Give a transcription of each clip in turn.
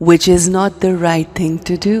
which is not the right thing to do।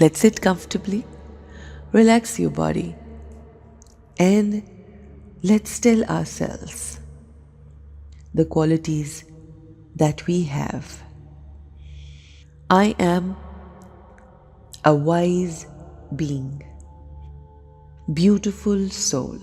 Let's sit comfortably, relax your body and let's tell ourselves the qualities that we have. I am a wise being, beautiful soul.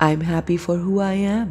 I am happy for who I am.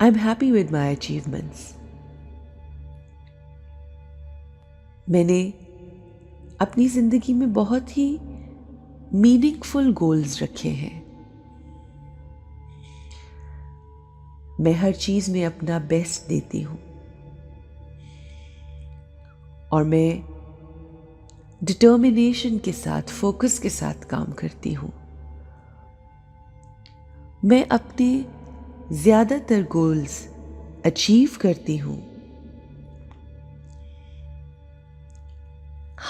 I'm happy with my achievements. میں نے اپنی زندگی میں بہت ہی meaning فل goals رکھے ہیں. میں ہر چیز میں اپنا بیسٹ دیتی ہوں اور میں ڈٹرمنیشن کے ساتھ، فوکس کے ساتھ کام کرتی ہوں. میں اپنے زیادہ تر گولز اچیو کرتی ہوں.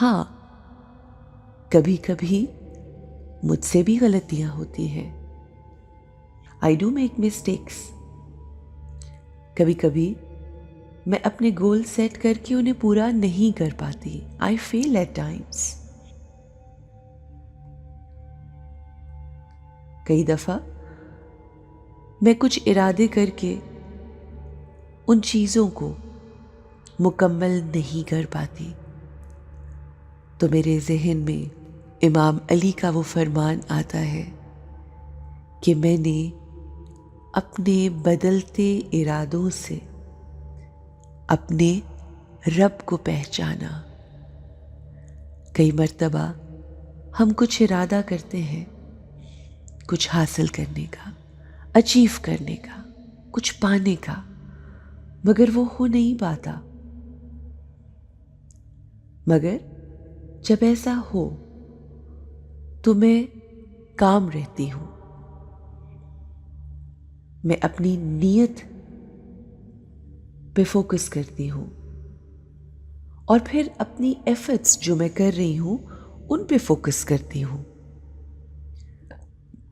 ہاں، کبھی کبھی مجھ سے بھی غلطیاں ہوتی ہیں. I do make mistakes. کبھی کبھی میں اپنے گول سیٹ کر کے انہیں پورا نہیں کر پاتی. I fail at times. کئی دفعہ میں کچھ ارادے کر کے ان چیزوں کو مکمل نہیں کر پاتی تو میرے ذہن میں امام علی کا وہ فرمان آتا ہے کہ میں نے اپنے بدلتے ارادوں سے اپنے رب کو پہچانا. کئی مرتبہ ہم کچھ ارادہ کرتے ہیں کچھ حاصل کرنے کا، اچیو کرنے کا، کچھ پانے کا، مگر وہ ہو نہیں پاتا. مگر جب ایسا ہو تو میں کام رہتی ہوں. میں اپنی نیت پہ فوکس کرتی ہوں اور پھر اپنی ایفرٹس جو میں کر رہی ہوں ان پہ فوکس کرتی ہوں.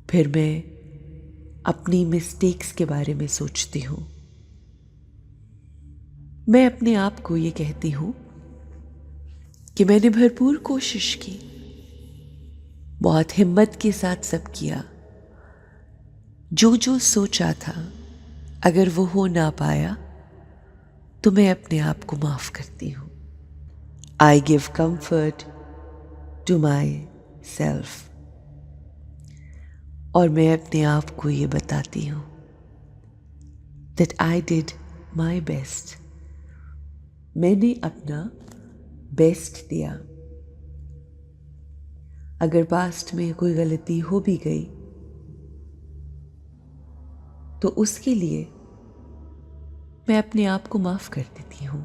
پھر میں اپنی مسٹیکس کے بارے میں سوچتی ہوں. میں اپنے آپ کو یہ کہتی ہوں کہ میں نے بھرپور کوشش کی، بہت ہمت کے ساتھ سب کیا، جو سوچا تھا اگر وہ ہو نہ پایا تو میں اپنے آپ کو معاف کرتی ہوں. I give comfort to myself. اور میں اپنے آپ کو یہ بتاتی ہوں that I did my best. میں نے اپنا بیسٹ دیا. اگر پاسٹ میں کوئی غلطی ہو بھی گئی تو اس کے لیے میں اپنے آپ کو معاف کر دیتی ہوں.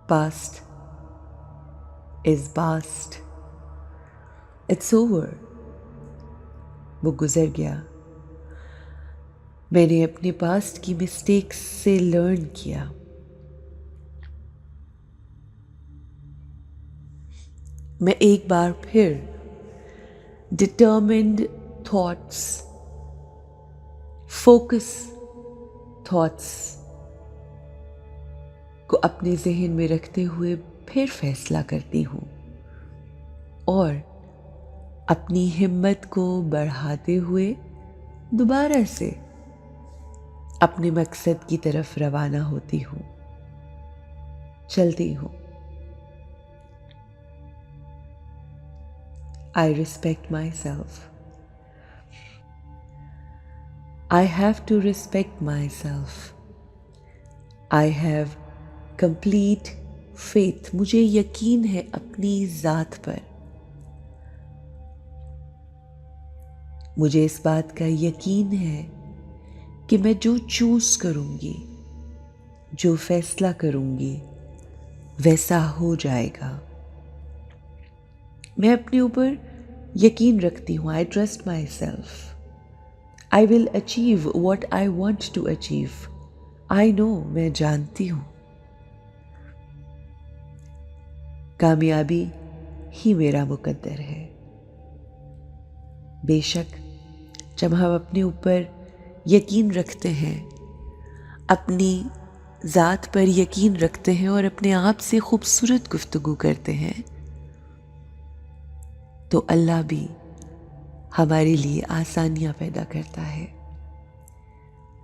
Past is past. It's over. وہ گزر گیا. میں نے اپنے پاسٹ کی مسٹیکس سے لرن کیا. میں ایک بار پھر ڈٹرمنڈ تھاٹس، فوکس تھاٹس کو اپنے ذہن میں رکھتے ہوئے پھر فیصلہ کرتی ہوں اور اپنی ہمت کو بڑھاتے ہوئے دوبارہ سے اپنے مقصد کی طرف روانہ ہوتی ہوں، چلتی ہوں. I respect myself. I have to respect myself. I have complete faith. مجھے یقین ہے اپنی ذات پر. مجھے اس بات کا یقین ہے کہ میں جو چوز کروں گی، جو فیصلہ کروں گی، ویسا ہو جائے گا. میں اپنے اوپر یقین رکھتی ہوں. I trust myself. I will achieve what I want to achieve. I know. میں جانتی ہوں کامیابی ہی میرا مقدر ہے. بے شک جب ہم اپنے اوپر یقین رکھتے ہیں، اپنی ذات پر یقین رکھتے ہیں اور اپنے آپ سے خوبصورت گفتگو کرتے ہیں تو اللہ بھی ہمارے لیے آسانیاں پیدا کرتا ہے.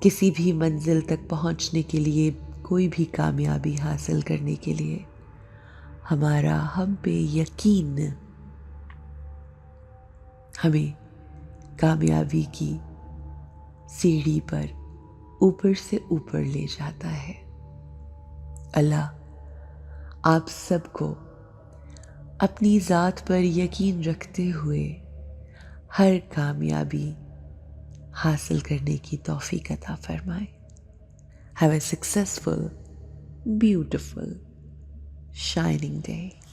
کسی بھی منزل تک پہنچنے کے لیے، کوئی بھی کامیابی حاصل کرنے کے لیے ہمارا ہم پہ یقین ہمیں کامیابی کی سیڑھی پر اوپر سے اوپر لے جاتا ہے. اللہ آپ سب کو اپنی ذات پر یقین رکھتے ہوئے ہر کامیابی حاصل کرنے کی توفیق عطا فرمائے. Have a successful, beautiful, shining day.